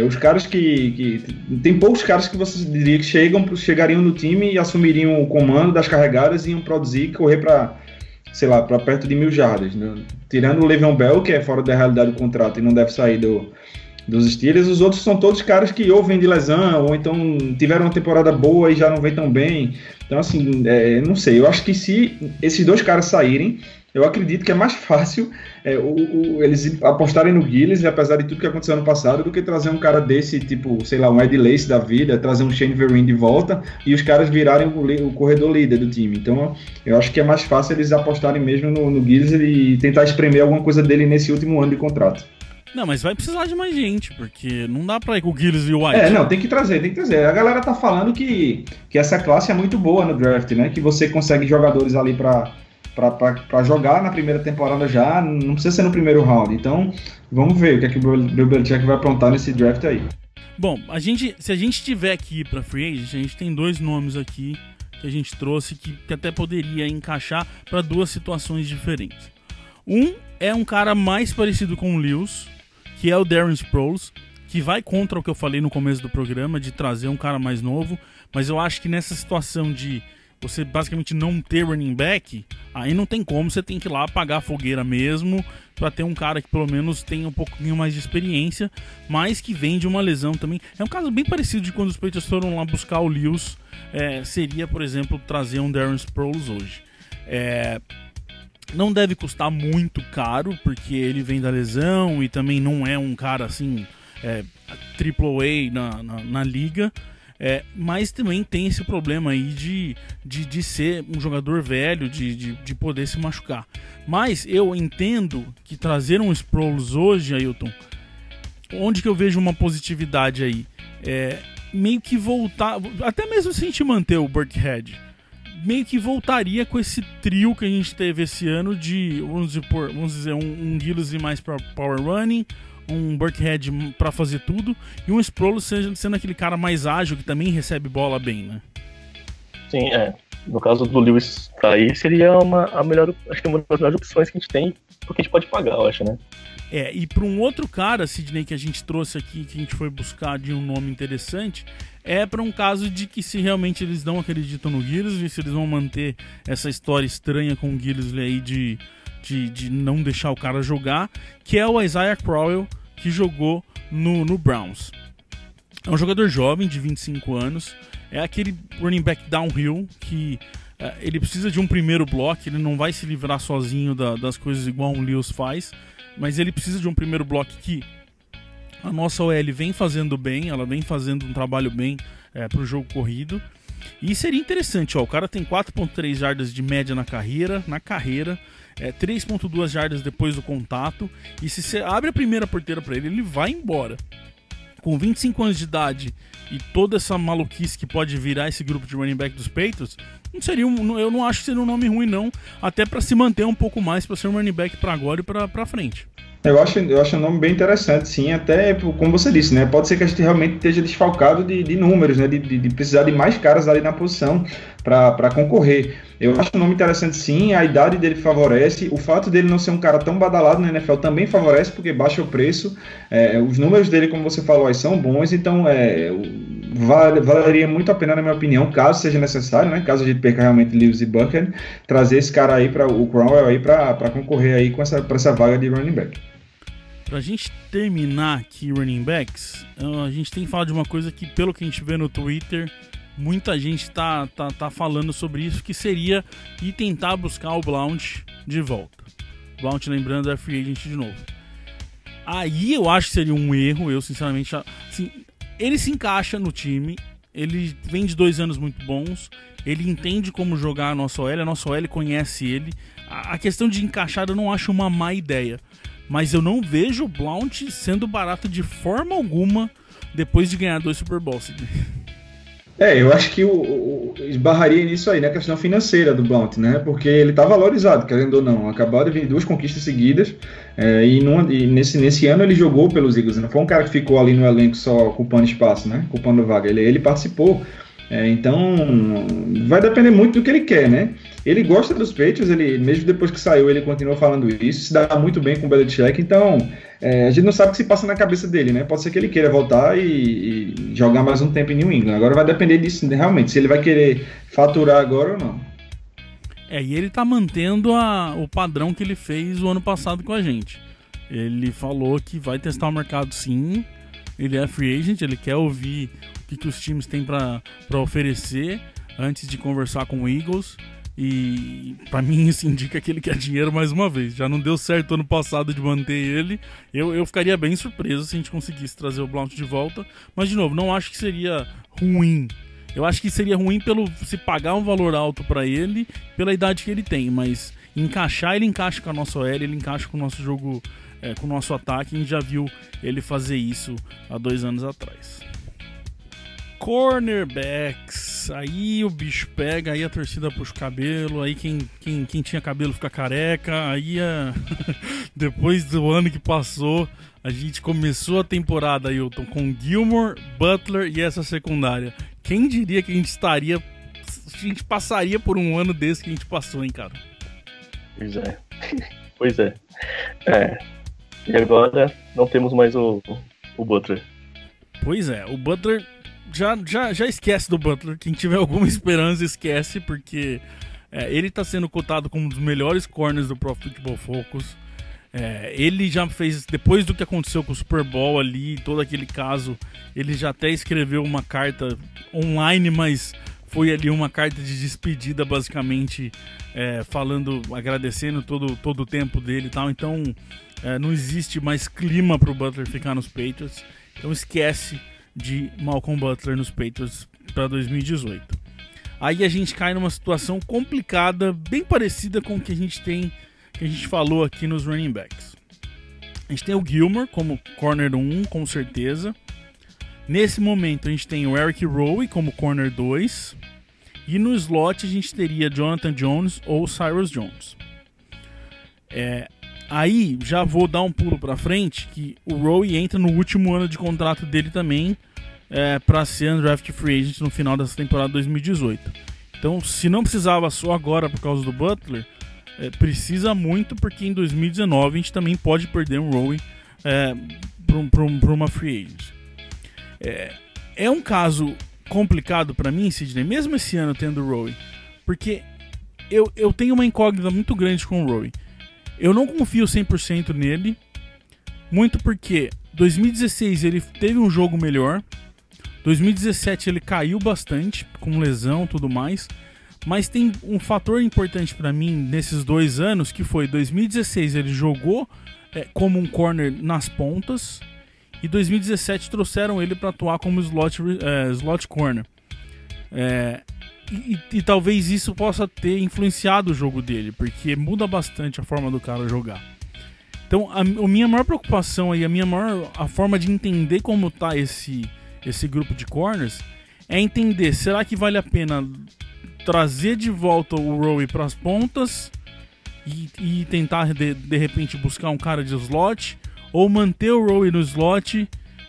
os caras que tem poucos caras que você diria que chegariam no time e assumiriam o comando das carregadas e iam produzir, correr para perto de 1.000 jardas, né? Tirando o Le'Veon Bell, que é fora da realidade do contrato e não deve sair dos Steelers, os outros são todos caras que ou vêm de lesão, ou então tiveram uma temporada boa e já não vem tão bem. Então, assim, não sei, eu acho que se esses 2 caras saírem, eu acredito que é mais fácil eles apostarem no Gillis, apesar de tudo que aconteceu ano passado, do que trazer um cara desse, tipo, sei lá, um Ed Lace da vida, trazer um Shane Vereen de volta e os caras virarem o corredor líder do time. Então, eu acho que é mais fácil eles apostarem mesmo no Gillis e tentar espremer alguma coisa dele nesse último ano de contrato. Não, mas vai precisar de mais gente, porque não dá pra ir com o Gillis e o White. Não, tem que trazer. A galera tá falando que essa classe é muito boa no draft, né? Que você consegue jogadores ali pra jogar na primeira temporada já, não precisa ser no primeiro round. Então, vamos ver o que é que o Bill Belichick vai aprontar nesse draft aí. Bom, se a gente tiver que ir pra free agent, a gente tem 2 nomes aqui que a gente trouxe que até poderia encaixar para 2 situações diferentes. Um é um cara mais parecido com o Lewis, que é o Darren Sproles, que vai contra o que eu falei no começo do programa, de trazer um cara mais novo, mas eu acho que nessa situação de você basicamente não ter running back, aí não tem como, você tem que ir lá apagar a fogueira mesmo, para ter um cara que pelo menos tenha um pouquinho mais de experiência, mas que vem de uma lesão também. É um caso bem parecido de quando os Patriots foram lá buscar o Lewis, seria, por exemplo, trazer um Darren Sproles hoje. Não deve custar muito caro, porque ele vem da lesão e também não é um cara assim AAA na liga. Mas também tem esse problema aí de ser um jogador velho, de poder se machucar. Mas eu entendo que trazer um Sproles hoje, Ailton, onde que eu vejo uma positividade aí? Meio que voltar, até mesmo se a gente manter o Burkhead, meio que voltaria com esse trio que a gente teve esse ano de, vamos dizer, um Gillis mais para power running, um Burkhead para fazer tudo, e um Sproles sendo aquele cara mais ágil que também recebe bola bem, né? Sim, no caso do Lewis tá aí, seria a melhor, acho que uma das melhores opções que a gente tem, porque a gente pode pagar, eu acho, né? E para um outro cara, Sidney, que a gente trouxe aqui, que a gente foi buscar de um nome interessante, para um caso de que se realmente eles não acreditam no Gilles, se eles vão manter essa história estranha com o Gilles aí de não deixar o cara jogar, que é o Isaiah Crowell, que jogou no Browns. É um jogador jovem, de 25 anos, é aquele running back downhill que ele precisa de um primeiro bloco, ele não vai se livrar sozinho das coisas igual um Lewis faz, mas ele precisa de um primeiro bloco que a nossa OL vem fazendo bem, ela vem fazendo um trabalho bem para o jogo corrido. E seria interessante, o cara tem 4.3 jardas de média na carreira, 3.2 jardas depois do contato, e se você abre a primeira porteira para ele vai embora. Com 25 anos de idade e toda essa maluquice que pode virar esse grupo de running back dos Patriots, eu não acho que seria um nome ruim não, até para se manter um pouco mais, para ser um running back para agora e para frente. Eu acho um nome bem interessante, sim, até como você disse, né? Pode ser que a gente realmente esteja desfalcado de números, né? De precisar de mais caras ali na posição para concorrer. Eu acho um nome interessante, sim, a idade dele favorece, o fato dele não ser um cara tão badalado na NFL também favorece, porque baixa o preço, os números dele, como você falou, são bons, então valeria muito a pena, na minha opinião, caso seja necessário, né? Caso a gente perca realmente Lewis e Burkhead, trazer esse cara aí, o Cromwell aí, para concorrer aí para essa vaga de running back. Pra gente terminar aqui running backs, a gente tem que falar de uma coisa que, pelo que a gente vê no Twitter, muita gente tá falando sobre isso, que seria ir tentar buscar o Blount de volta. Blount, lembrando, é free agent de novo. Aí eu acho que seria um erro, eu sinceramente, assim, ele se encaixa no time, ele vem de 2 anos muito bons, ele entende como jogar a nossa OL conhece ele. A questão de encaixar eu não acho uma má ideia, mas eu não vejo o Blount sendo barato de forma alguma depois de ganhar 2 Super Bowls. Eu acho que esbarraria nisso aí, na questão financeira do Blount, né? Porque ele tá valorizado, querendo ou não. Acabou de vir 2 conquistas seguidas, e nesse ano ele jogou pelos Eagles. Não foi um cara que ficou ali no elenco só ocupando espaço, né? Ocupando vaga. Ele participou. Então, vai depender muito do que ele quer, né? Ele gosta dos Patriots, ele, mesmo depois que saiu, ele continua falando isso, se dá muito bem com o Belichick, então a gente não sabe o que se passa na cabeça dele, né? Pode ser que ele queira voltar e jogar mais um tempo em New England. Agora vai depender disso, realmente, se ele vai querer faturar agora ou não. E ele tá mantendo o padrão que ele fez o ano passado com a gente. Ele falou que vai testar o mercado sim, ele é free agent, ele quer ouvir o que os times têm para oferecer antes de conversar com o Eagles. E pra mim isso indica que ele quer dinheiro mais uma vez. Já não deu certo ano passado de manter ele. Eu ficaria bem surpreso se a gente conseguisse trazer o Blount de volta. Mas de novo, não acho que seria ruim. Eu acho que seria ruim se pagar um valor alto pra ele, pela idade que ele tem. Mas encaixar, ele encaixa com a nossa OL, ele encaixa com o nosso jogo, com o nosso ataque. A gente já viu ele fazer isso há 2 anos atrás. Cornerbacks, aí o bicho pega, aí a torcida puxa o cabelo, aí quem tinha cabelo fica careca, aí depois do ano que passou, a gente começou a temporada, Ailton, com Gilmore, Butler e essa secundária. Quem diria que a gente passaria por um ano desse que a gente passou, hein, cara? Pois é. E agora não temos mais o Butler. Pois é, o Butler... Já esquece do Butler. Quem tiver alguma esperança esquece, porque ele tá sendo cotado como um dos melhores corners do Pro Football Focus. Ele já fez, depois do que aconteceu com o Super Bowl ali, todo aquele caso, ele já até escreveu uma carta online, mas foi ali uma carta de despedida, basicamente, agradecendo todo o tempo dele e tal. Então não existe mais clima pro Butler ficar nos Patriots. Então esquece de Malcolm Butler nos Patriots para 2018. Aí a gente cai numa situação complicada, bem parecida com o que a gente falou aqui nos running backs. A gente tem o Gilmore como corner 1, com certeza. Nesse momento a gente tem o Eric Rowe como corner 2. E no slot a gente teria Jonathan Jones ou Cyrus Jones. Aí já vou dar um pulo para frente, que o Rowe entra no último ano de contrato dele também, para ser undrafted free agent no final dessa temporada 2018. Então, se não precisava só agora por causa do Butler, precisa muito, porque em 2019 a gente também pode perder um Rowe para uma free agent. É um caso complicado para mim, Sidney, mesmo esse ano tendo o Rowe, porque eu tenho uma incógnita muito grande com o Rowe. Eu não confio 100% nele, muito porque 2016 ele teve um jogo melhor, 2017 ele caiu bastante, com lesão e tudo mais, mas tem um fator importante para mim nesses 2 anos, que foi 2016 ele jogou como um corner nas pontas, e 2017 trouxeram ele para atuar como slot corner. E talvez isso possa ter influenciado o jogo dele, porque muda bastante a forma do cara jogar. Então a minha maior preocupação e a forma de entender como tá esse grupo de corners é entender, será que vale a pena trazer de volta o Rowe para as pontas e tentar de repente buscar um cara de slot, ou manter o Rowe no slot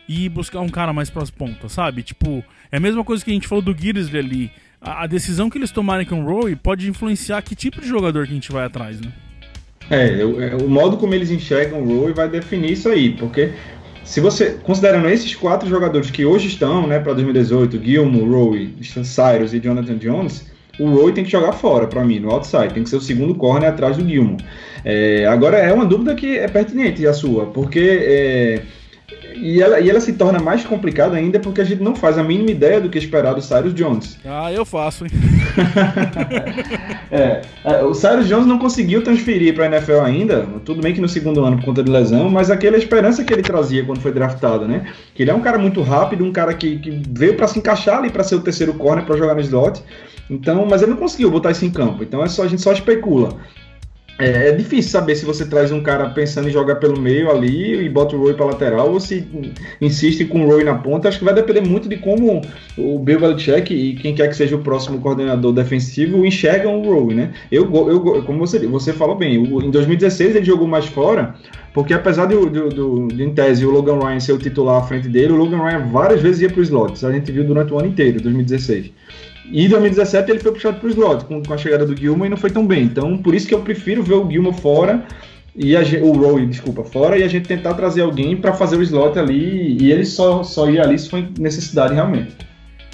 e buscar um cara mais para as pontas, sabe? Tipo, é a mesma coisa que a gente falou do Gilles ali. A decisão que eles tomarem com o Rowe pode influenciar que tipo de jogador que a gente vai atrás, né? O modo como eles enxergam o Rowe vai definir isso aí, porque se você, considerando esses 4 jogadores que hoje estão, né, para 2018, Gilmore, Rowe, Cyrus e Jonathan Jones, o Rowe tem que jogar fora, para mim, no outside, tem que ser o segundo corner atrás do Gilmore. Agora é uma dúvida que é pertinente a sua, porque e ela se torna mais complicada ainda porque a gente não faz a mínima ideia do que esperar do Cyrus Jones. Eu faço, hein? O Cyrus Jones não conseguiu transferir para a NFL ainda, tudo bem que no segundo ano por conta de lesão, mas aquela esperança que ele trazia quando foi draftado, né? Que ele é um cara muito rápido, um cara que veio para se encaixar ali para ser o terceiro corner, para jogar no slot. Então, mas ele não conseguiu botar isso em campo, então a gente só especula. É difícil saber se você traz um cara pensando em jogar pelo meio ali e bota o Rowe para lateral, ou se insiste com o Rowe na ponta. Acho que vai depender muito de como o Bill Belichick e quem quer que seja o próximo coordenador defensivo enxergam o Rowe, né? Como você falou bem, em 2016 ele jogou mais fora, porque apesar de em tese o Logan Ryan ser o titular à frente dele, o Logan Ryan várias vezes ia para o slot. A gente viu durante o ano inteiro, 2016. E em 2017 ele foi puxado para o slot com a chegada do Gilmore e não foi tão bem. Então, por isso que eu prefiro ver o Gilmore fora e o Rowe, fora, e a gente tentar trazer alguém para fazer o slot ali, e ele só ir ali se for necessidade realmente.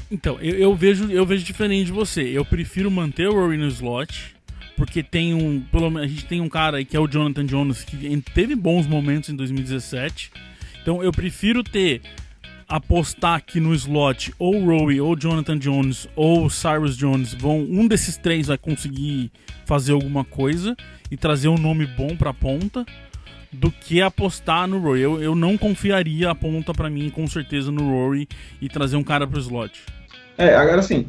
Então, eu vejo diferente de você. Eu prefiro manter o Rowe no slot, porque a gente tem um cara aí que é o Jonathan Jones, que teve bons momentos em 2017. Então, eu prefiro apostar que no slot ou o Rowe, ou Jonathan Jones, ou Cyrus Jones um desses 3 vai conseguir fazer alguma coisa e trazer um nome bom pra ponta, do que apostar no Rowe. Eu não confiaria a ponta pra mim, com certeza, no Rowe e trazer um cara pro slot. Agora assim,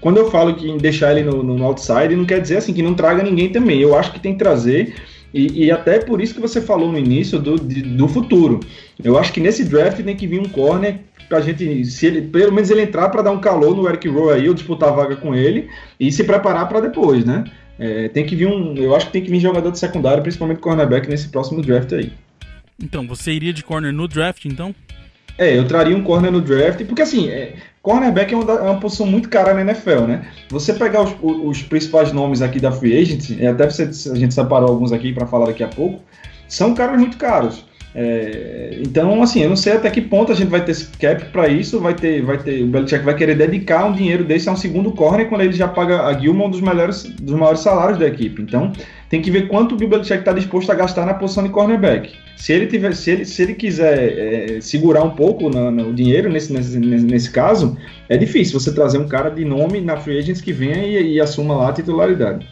quando eu falo que deixar ele no outside, não quer dizer assim que não traga ninguém também. Eu acho que tem que trazer. E até por isso que você falou no início do futuro. Eu acho que nesse draft tem que vir um corner pra gente, pelo menos ele entrar para dar um calor no Eric Rowe aí, ou disputar a vaga com ele, e se preparar para depois, né? Tem que vir eu acho que tem que vir jogador de secundário, principalmente cornerback, nesse próximo draft aí. Então, você iria de corner no draft, então? Eu traria um corner no draft, porque assim, cornerback é uma posição muito cara na NFL, né? Você pegar os principais nomes aqui da Free Agent, até a gente separou alguns aqui para falar daqui a pouco, são caras muito caros. Então, assim, eu não sei até que ponto a gente vai ter cap para isso, o Belichick vai querer dedicar um dinheiro desse a um segundo corner quando ele já paga a Gilmore um dos maiores salários da equipe. Então, tem que ver quanto o Bill Belichick está disposto a gastar na posição de cornerback. Se ele quiser segurar um pouco o dinheiro nesse caso, é difícil você trazer um cara de nome na Free Agents que venha e assuma lá a titularidade.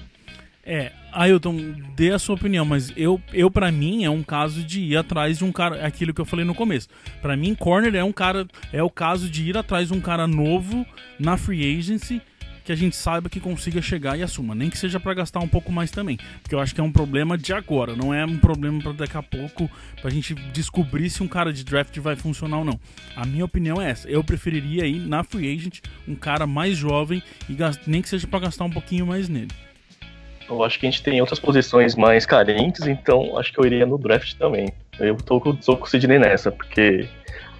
Ailton, dê a sua opinião, mas eu pra mim, é um caso de ir atrás de um cara, aquilo que eu falei no começo. Pra mim, corner é o caso de ir atrás de um cara novo na free agency, que a gente saiba que consiga chegar e assuma, nem que seja pra gastar um pouco mais também, porque eu acho que é um problema de agora, não é um problema pra daqui a pouco, pra gente descobrir se um cara de draft vai funcionar ou não. A minha opinião é essa, eu preferiria ir na free agent, um cara mais jovem, e nem que seja pra gastar um pouquinho mais nele. Eu acho que a gente tem outras posições mais carentes, então acho que eu iria no draft também. Eu tô com o Sidney nessa, porque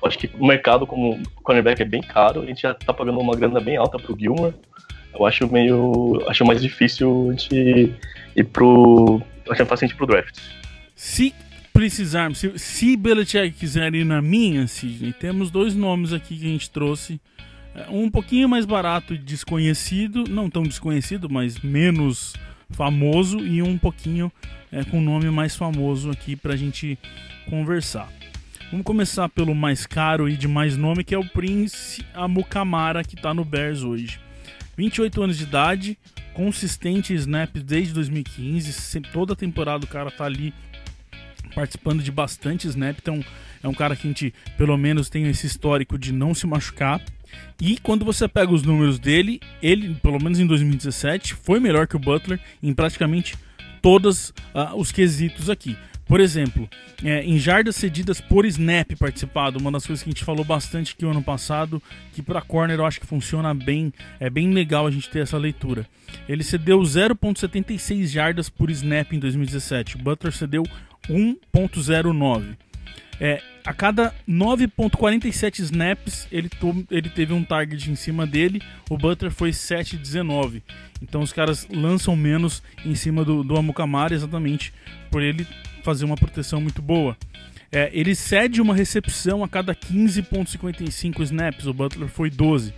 eu acho que o mercado como cornerback é bem caro, a gente já tá pagando uma grana bem alta pro Gilmore. Eu acho mais difícil a gente ir pro. Acho mais fácil a gente ir pro draft. Se precisarmos, se Belichick quiser ir na minha, Sidney, temos 2 nomes aqui que a gente trouxe. Um pouquinho mais barato e desconhecido, não tão desconhecido, mas menos famoso, e um pouquinho com nome mais famoso aqui pra gente conversar. Vamos começar pelo mais caro e de mais nome, que é o Prince Amukamara, que tá no Bears hoje. 28 anos de idade, consistente snaps desde 2015, toda temporada o cara tá ali participando de bastante snap, então é um cara que a gente pelo menos tem esse histórico de não se machucar. E quando você pega os números dele, ele, pelo menos em 2017, foi melhor que o Butler em praticamente todos os quesitos aqui. Por exemplo, em jardas cedidas por snap participado, uma das coisas que a gente falou bastante aqui o ano passado, que para corner eu acho que funciona bem, é bem legal a gente ter essa leitura. Ele cedeu 0.76 jardas por snap em 2017, o Butler cedeu 1.09. A cada 9.47 snaps ele teve um target em cima dele, o Butler foi 7.19. Então os caras lançam menos em cima do Amukamara, exatamente por ele fazer uma proteção muito boa. Ele cede uma recepção a cada 15.55 snaps, o Butler foi 12.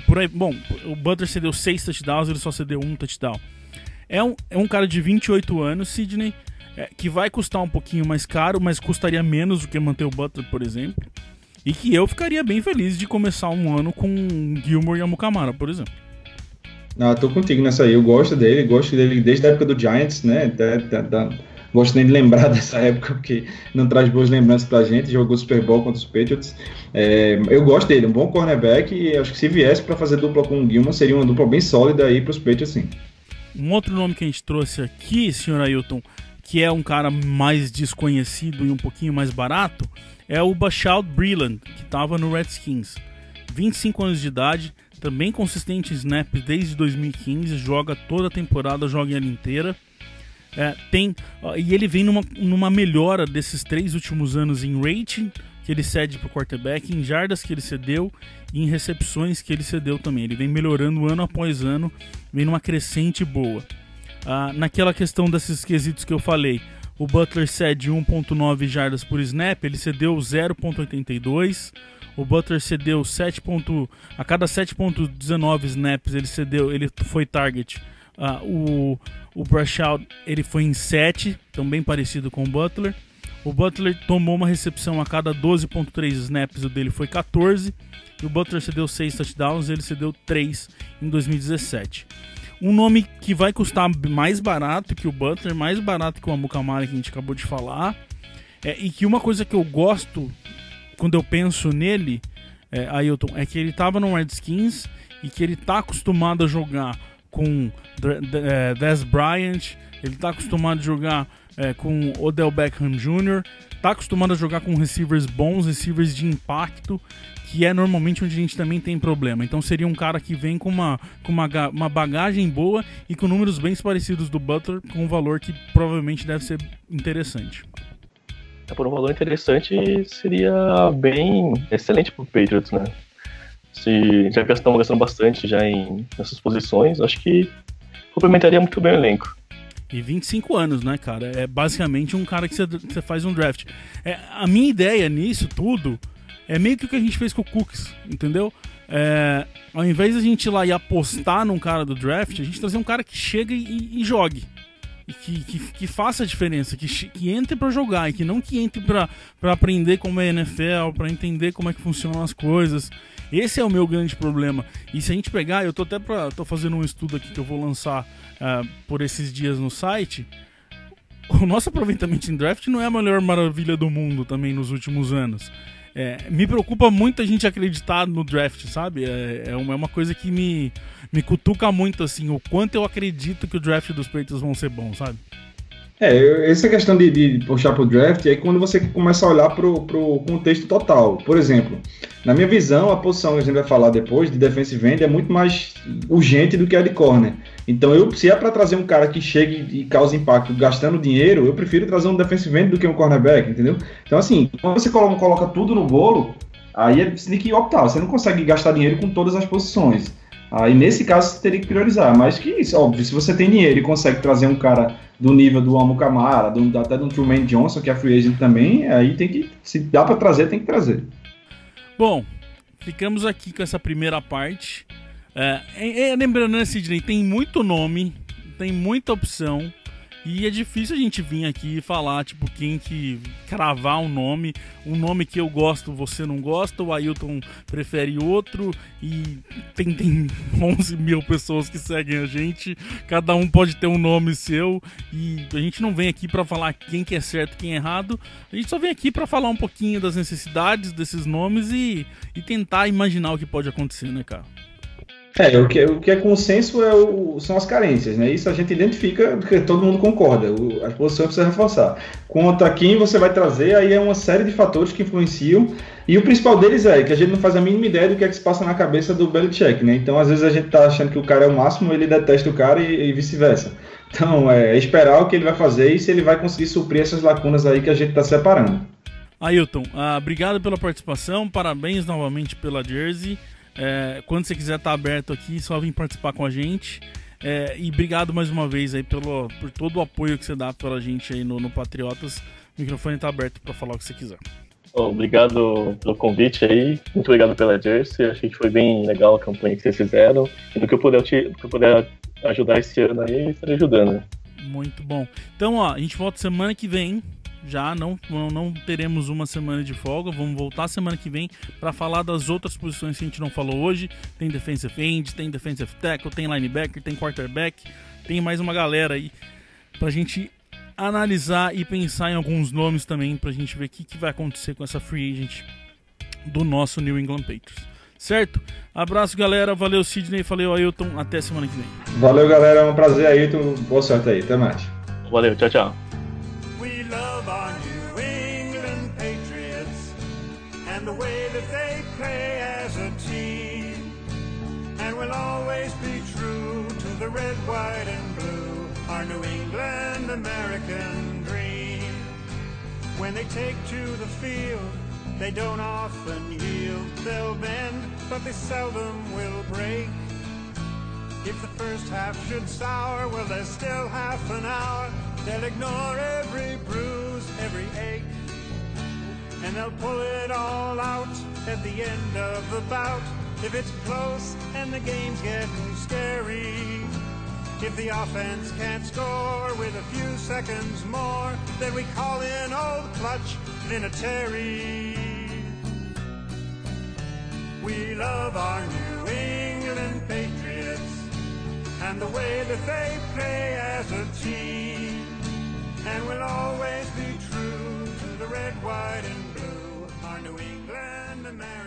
Por aí, bom, o Butler cedeu 6 touchdowns, ele só cedeu 1 touchdown. É um cara de 28 anos, Sidney, que vai custar um pouquinho mais caro, mas custaria menos do que manter o Butler, por exemplo. E que eu ficaria bem feliz de começar um ano com Gilmore e Amukamara, por exemplo. Tô contigo nessa aí, eu gosto dele desde a época do Giants, né? Gosto nem de lembrar dessa época, porque não traz boas lembranças pra gente. Jogou Super Bowl contra os Patriots. Eu gosto dele, um bom cornerback, e acho que se viesse pra fazer dupla com o Gilmore, seria uma dupla bem sólida aí pros Patriots, sim. Um outro nome que a gente trouxe aqui, senhor Ailton, que é um cara mais desconhecido e um pouquinho mais barato, é o Bashaud Breeland, que estava no Redskins. 25 anos de idade, também consistente em snaps desde 2015, joga toda a temporada, joga ela inteira. E ele vem numa melhora desses 3 últimos anos em rating, que ele cede para o quarterback, em jardas que ele cedeu e em recepções que ele cedeu também. Ele vem melhorando ano após ano, vem numa crescente boa. Naquela questão desses quesitos que eu falei, o Butler cede 1.9 jardas por snap, ele cedeu 0.82. O Butler cedeu a cada 7.19 snaps ele foi target. O Bashaud ele foi em 7, também parecido com o Butler. O Butler tomou uma recepção a cada 12.3 snaps, o dele foi 14. E o Butler cedeu 6 touchdowns, ele cedeu 3 em 2017. Um nome que vai custar mais barato que o Butler, mais barato que o Amukamara, que a gente acabou de falar. E que uma coisa que eu gosto quando eu penso nele, Ailton, é que ele estava no Redskins e que ele está acostumado a jogar com Dez Bryant, ele está acostumado a jogar com Odell Beckham Jr., está acostumado a jogar com receivers bons, receivers de impacto, que é normalmente onde a gente também tem problema. Então seria um cara que vem com uma bagagem boa e com números bem parecidos do Butler, com um valor que provavelmente deve ser interessante. Por um valor interessante, seria bem excelente pro Patriots, né? Já que estão gastando bastante já nessas posições, acho que complementaria muito bem o elenco. E 25 anos, né, cara? É basicamente um cara que você faz um draft. A minha ideia nisso tudo é meio que o que a gente fez com o Cooks, entendeu? Ao invés de a gente ir lá e apostar num cara do draft, a gente trazer um cara que chega e jogue. E que faça a diferença, que entre pra jogar e que não que entre pra aprender como é a NFL, pra entender como é que funcionam as coisas. Esse é o meu grande problema. E se a gente pegar, eu tô fazendo um estudo aqui que eu vou lançar por esses dias no site. O nosso aproveitamento em draft não é a melhor maravilha do mundo também nos últimos anos. Me preocupa muito a gente acreditar no draft, sabe? É uma coisa que me cutuca muito, assim, o quanto eu acredito que o draft dos Patriots vão ser bom, sabe? Essa questão de puxar pro draft é quando você começa a olhar pro contexto total. Por exemplo, na minha visão, a posição que a gente vai falar depois, de defensive end, é muito mais urgente do que a de corner. Então, se é para trazer um cara que chegue e cause impacto gastando dinheiro, eu prefiro trazer um defensive end do que um cornerback, entendeu? Então, assim, quando você coloca tudo no bolo, aí você tem que optar. Você não consegue gastar dinheiro com todas as posições. Aí, nesse caso, você teria que priorizar. Mas que isso, óbvio, se você tem dinheiro e consegue trazer um cara do nível do Almo Kamara, até do Truman Johnson, que é free agent também, aí tem que, se dá para trazer, tem que trazer. Bom, ficamos aqui com essa primeira parte. Lembrando, né, Sidney, tem muito nome, tem muita opção. E é difícil a gente vir aqui e falar, tipo, quem que cravar um nome que eu gosto, você não gosta, o Ailton prefere outro, e tem 11 mil pessoas que seguem a gente, cada um pode ter um nome seu, e a gente não vem aqui pra falar quem que é certo e quem é errado, a gente só vem aqui pra falar um pouquinho das necessidades desses nomes e tentar imaginar o que pode acontecer, né, cara? O que é consenso são as carências, né? Isso a gente identifica, porque todo mundo concorda, as posições precisa reforçar. Quanto a quem você vai trazer, aí é uma série de fatores que influenciam, e o principal deles é que a gente não faz a mínima ideia do que é que se passa na cabeça do Belichick, né? Então, às vezes a gente tá achando que o cara é o máximo, ele detesta o cara e vice-versa. Então, é esperar o que ele vai fazer e se ele vai conseguir suprir essas lacunas aí que a gente tá separando. Ailton, obrigado pela participação, parabéns novamente pela jersey. Quando você quiser estar aberto aqui, só vir participar com a gente. E obrigado mais uma vez aí por todo o apoio que você dá pra gente aí no Patriotas. O microfone tá aberto para falar o que você quiser. Obrigado pelo convite aí, muito obrigado pela jersey, achei que foi bem legal a campanha que vocês fizeram, e no que eu puder ajudar esse ano aí, estarei ajudando. Muito bom. Então, a gente volta semana que vem. Já não teremos uma semana de folga, vamos voltar semana que vem para falar das outras posições que a gente não falou hoje. Tem defensive end, tem defensive tackle, tem linebacker, tem quarterback, tem mais uma galera aí pra gente analisar e pensar em alguns nomes também, pra gente ver o que vai acontecer com essa free agent do nosso New England Patriots. Certo? Abraço, galera, valeu Sidney, valeu Ailton, até semana que vem. Valeu, galera, é um prazer, Ailton, boa sorte aí, até mais. Valeu, tchau, tchau. We love our New England Patriots and the way that they play as a team. And we'll always be true to the red, white, and blue, our New England American dream. When they take to the field, they don't often yield. They'll bend, but they seldom will break. If the first half should sour, well, there's still half an hour. They'll ignore every bruise, every ache, and they'll pull it all out at the end of the bout. If it's close and the game's getting scary, if the offense can't score with a few seconds more, then we call in old clutch Vinatieri. We love our New England Patriots and the way that they play as a team. And we'll always be true to the red, white, and blue, our New England American.